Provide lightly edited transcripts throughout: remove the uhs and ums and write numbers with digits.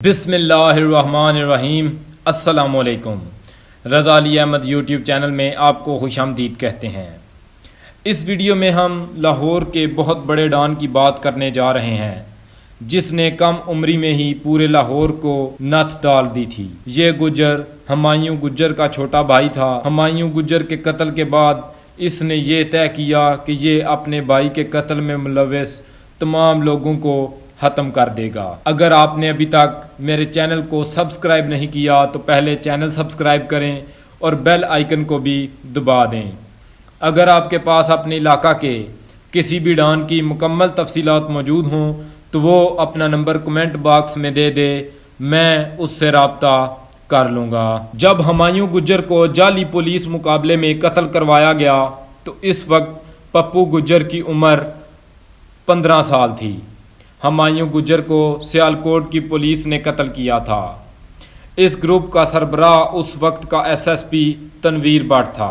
बिस्मिल्लाहिर्रहमानिर्रहीम। अस्सलामुअलैकुम। रज़ा Ali Ahmad YouTube channel में आपको खुशामदीद कहते हैं। इस वीडियो में हम लाहौर के बहुत बड़े डॉन की बात करने जा रहे हैं, जिसने कम उम्री में ही पूरे लाहौर को नथ डाल दी थी। ये गुज्जर हुमायूं गुज्जर का छोटा भाई था। हुमायूं गुज्जर के कत्ल के बाद इसने ये तय किया कि ये अपने भाई के कत्ल में मुलव्वस तमाम लोगों को खत्म कर देगा। अगर आपने अभी तक मेरे चैनल को सब्सक्राइब नहीं किया तो पहले चैनल सब्सक्राइब करें और बेल आइकन को भी दबा दें। अगर आपके पास अपने इलाका के किसी भी डॉन की मुकम्मल तफसीलात मौजूद हों तो वो अपना नंबर कमेंट बॉक्स में दे दे, मैं उससे रब्ता कर लूँगा। जब हुमायूं गुज्जर को जाली पुलिस मुकाबले में कत्ल करवाया गया तो इस वक्त पप्पू गुज्जर की उम्र 15 साल थी। हुमायूं गुज्जर को सियालकोट की पुलिस ने कत्ल किया था। इस ग्रुप का सरबराह उस वक्त का एसएसपी तनवीर भट्ट था।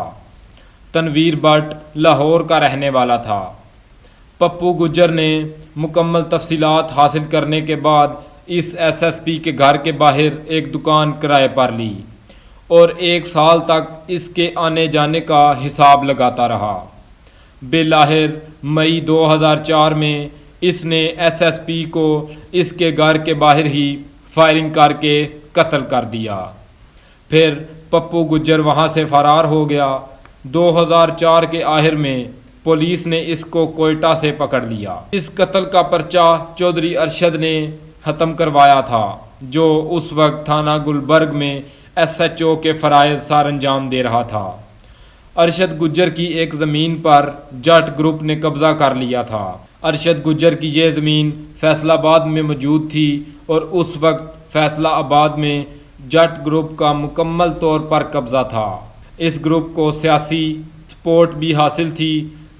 तनवीर भट्ट लाहौर का रहने वाला था। पप्पू गुज्जर ने मुकम्मल तफसीलात हासिल करने के बाद इस एसएसपी के घर के बाहर एक दुकान किराए पर ली और 1 साल तक इसके आने जाने का हिसाब लगाता रहा। बिलाहिर मई 2004 में इसने एसएसपी को इसके घर के बाहर ही फायरिंग करके कत्ल कर दिया। फिर पप्पू गुज्जर वहां से फरार हो गया। 2004 के आखिर में पुलिस ने इसको कोयटा से पकड़ लिया। इस कत्ल का पर्चा चौधरी अरशद ने खत्म करवाया था, जो उस वक्त थाना गुलबर्ग में एसएचओ के फराइज सर अंजाम दे रहा था। अरशद गुज्जर की एक ज़मीन पर जट ग्रुप ने कब्जा कर लिया था। अरशद गुज्जर की यह ज़मीन फैसलाबाद में मौजूद थी और उस वक्त फैसलाबाद में जट ग्रुप का मुकम्मल तौर पर कब्जा था। इस ग्रुप को सियासी सपोर्ट भी हासिल थी,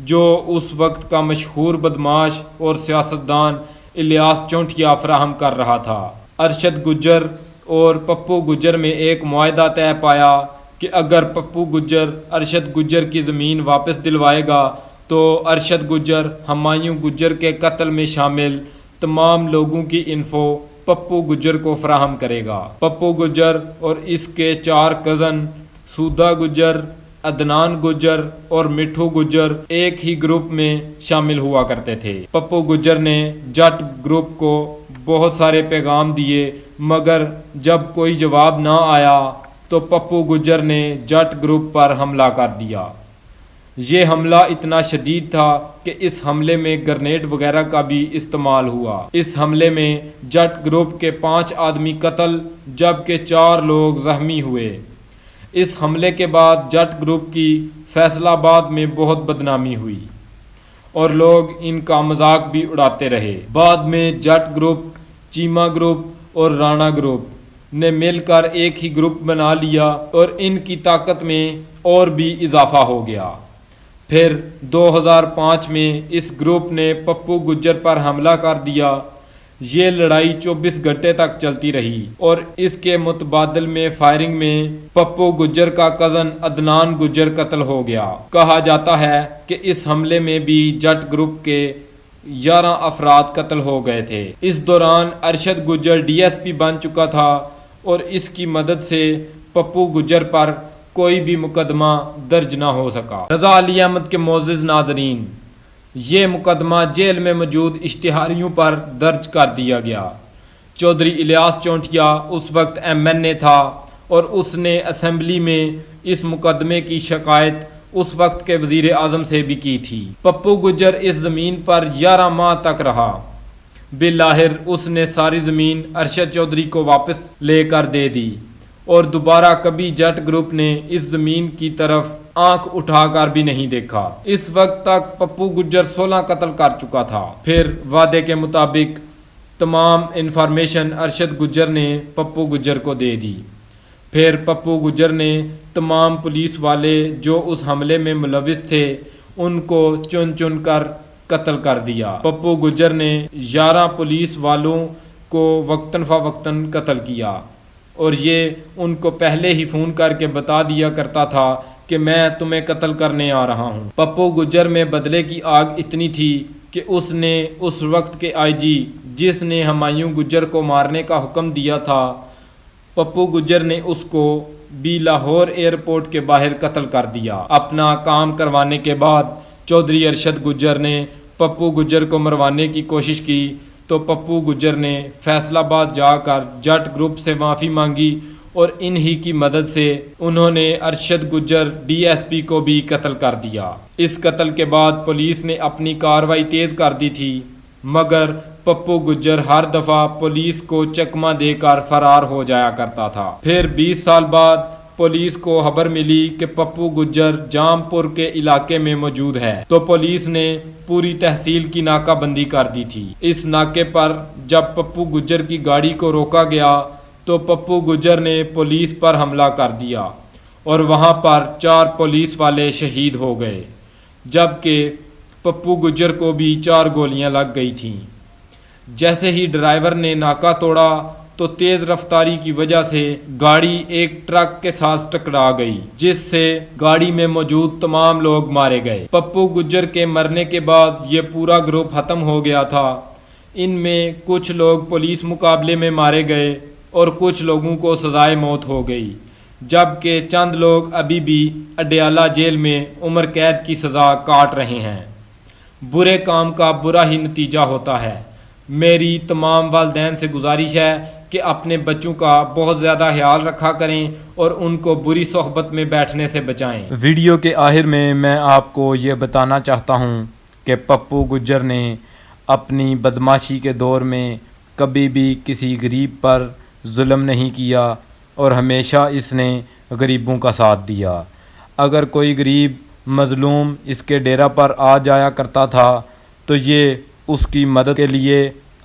जो उस वक्त का मशहूर बदमाश और सियासतदान इलियास चौंटिया फराहम कर रहा था। अरशद गुज्जर और पप्पू गुज्जर में एक मुआहदा तय पाया कि अगर पप्पू गुज्जर अरशद गुज्जर की ज़मीन वापस दिलवाएगा तो अरशद गुज्जर हुमायूं गुज्जर के कत्ल में शामिल तमाम लोगों की इन्फो पप्पू गुज्जर को फराहम करेगा। पप्पू गुज्जर और इसके 4 कज़न सूदा गुज्जर, अदनान गुज्जर और मिठू गुज्जर एक ही ग्रुप में शामिल हुआ करते थे। पप्पू गुज्जर ने जट ग्रुप को बहुत सारे पैगाम दिए, मगर जब कोई जवाब ना आया तो पप्पू गुज्जर ने जट ग्रुप पर हमला कर दिया। ये हमला इतना शदीद था कि इस हमले में ग्रेनेड वगैरह का भी इस्तेमाल हुआ। इस हमले में जट ग्रुप के 5 आदमी कत्ल जबकि 4 लोग जख्मी हुए। इस हमले के बाद जट ग्रुप की फैसलाबाद में बहुत बदनामी हुई और लोग इनका मजाक भी उड़ाते रहे। बाद में जट ग्रुप, चीमा ग्रुप और राणा ग्रुप ने मिलकर एक ही ग्रुप बना लिया और इनकी ताकत में और भी इजाफा हो गया। फिर 2005 में इस ग्रुप ने पप्पू गुज्जर पर हमला कर दिया। ये लड़ाई 24 घंटे तक चलती रही और इसके मुतबादल में फायरिंग में पप्पू गुज्जर का कज़न अदनान गुज्जर कत्ल हो गया। कहा जाता है कि इस हमले में भी जट ग्रुप के 11 अफराद कत्ल हो गए थे। इस दौरान अरशद गुज्जर डीएसपी बन चुका था और इसकी मदद से पप्पू गुज्जर पर कोई भी मुकदमा दर्ज ना हो सका। रज़ा अली अहमद के मोअज़्ज़िज़ नाज़रीन, ये मुकदमा जेल में मौजूद इश्तिहारियों पर दर्ज कर दिया गया। चौधरी इलियास चौंटिया उस वक्त MNA था और उसने असेंबली में इस मुकदमे की शिकायत उस वक्त के वजीर आज़म से भी की थी। पप्पू गुज्जर इस ज़मीन पर 11 माह तक रहा। बिलाहिर उसने सारी ज़मीन अरशद चौधरी को वापस लेकर दे दी और दोबारा कभी जट ग्रुप ने इस ज़मीन की तरफ आंख उठाकर भी नहीं देखा। इस वक्त तक पप्पू गुज्जर 16 कत्ल कर चुका था। फिर वादे के मुताबिक तमाम इंफॉर्मेशन अरशद गुज्जर ने पप्पू गुज्जर को दे दी। फिर पप्पू गुज्जर ने तमाम पुलिस वाले जो उस हमले में मुलव्विस थे उनको चुन चुन कर कत्ल कर दिया। पप्पू गुज्जर ने 11 पुलिस वालों को वक्तन फ़वक्तन कत्ल किया और ये उनको पहले ही फ़ोन करके बता दिया करता था कि मैं तुम्हें कत्ल करने आ रहा हूँ। पप्पू गुज्जर में बदले की आग इतनी थी कि उसने उस वक्त के आईजी जिसने हुमायूं गुज्जर को मारने का हुक्म दिया था, पप्पू गुज्जर ने उसको भी लाहौर एयरपोर्ट के बाहर कत्ल कर दिया। अपना काम करवाने के बाद चौधरी अरशद गुज्जर ने पप्पू गुज्जर को मरवाने की कोशिश की तो पप्पू गुज्जर ने फैसलाबाद जाकर जट ग्रुप से माफ़ी मांगी और इन्हीं की मदद से उन्होंने अरशद गुज्जर डीएसपी को भी कत्ल कर दिया। इस कत्ल के बाद पुलिस ने अपनी कार्रवाई तेज कर दी थी, मगर पप्पू गुज्जर हर दफा पुलिस को चकमा देकर फरार हो जाया करता था। फिर 20 साल बाद पुलिस को खबर मिली कि पप्पू गुज्जर जामपुर के इलाके में मौजूद है, तो पुलिस ने पूरी तहसील की नाकाबंदी कर दी थी। इस नाके पर जब पप्पू गुज्जर की गाड़ी को रोका गया तो पप्पू गुज्जर ने पुलिस पर हमला कर दिया और वहां पर 4 पुलिस वाले शहीद हो गए, जबकि पप्पू गुज्जर को भी 4 गोलियां लग गई थीं। जैसे ही ड्राइवर ने नाका तोड़ा तो तेज रफ्तारी की वजह से गाड़ी एक ट्रक के साथ टकरा गई, जिससे गाड़ी में मौजूद तमाम लोग मारे गए। पप्पू गुज्जर के मरने के बाद ये पूरा ग्रुप खत्म हो गया था। इनमें कुछ लोग पुलिस मुकाबले में मारे गए और कुछ लोगों को सजाए मौत हो गई, जबकि चंद लोग अभी भी अडयाला जेल में उम्र कैद की सजा काट रहे हैं। बुरे काम का बुरा ही नतीजा होता है। मेरी तमाम वालिदैन से गुजारिश है कि अपने बच्चों का बहुत ज़्यादा ख्याल रखा करें और उनको बुरी सोहबत में बैठने से बचाएं। वीडियो के आखिर में मैं आपको ये बताना चाहता हूँ कि पप्पू गुज्जर ने अपनी बदमाशी के दौर में कभी भी किसी गरीब पर जुल्म नहीं किया और हमेशा इसने गरीबों का साथ दिया। अगर कोई गरीब मजलूम इसके डेरा पर आ जाया करता था तो ये उसकी मदद के लिए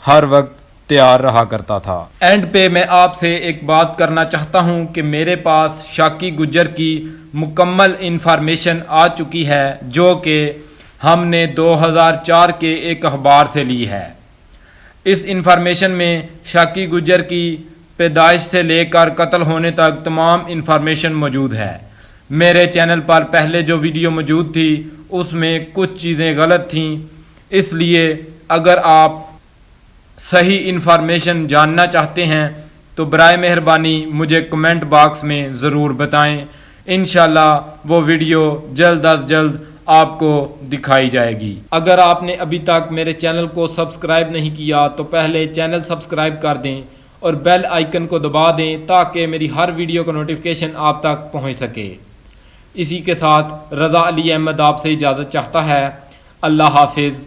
हर वक्त तैयार रहा करता था। एंड पे मैं आपसे एक बात करना चाहता हूं कि मेरे पास शाकी गुज्जर की मुकम्मल इंफॉर्मेशन आ चुकी है, जो कि हमने 2004 के एक अखबार से ली है। इस इंफॉर्मेशन में शाकी गुज्जर की पैदाइश से लेकर कत्ल होने तक तमाम इंफॉर्मेशन मौजूद है। मेरे चैनल पर पहले जो वीडियो मौजूद थी उसमें कुछ चीज़ें गलत थीं, इसलिए अगर आप सही इंफॉर्मेशन जानना चाहते हैं तो बराए मेहरबानी मुझे कमेंट बॉक्स में ज़रूर बताएं। इंशाल्लाह वो वीडियो जल्द अज जल्द आपको दिखाई जाएगी। अगर आपने अभी तक मेरे चैनल को सब्सक्राइब नहीं किया तो पहले चैनल सब्सक्राइब कर दें और बेल आइकन को दबा दें ताकि मेरी हर वीडियो का नोटिफिकेशन आप तक पहुंच सके। इसी के साथ रज़ा अली अहमद आपसे इजाज़त चाहता है। अल्लाह हाफिज़।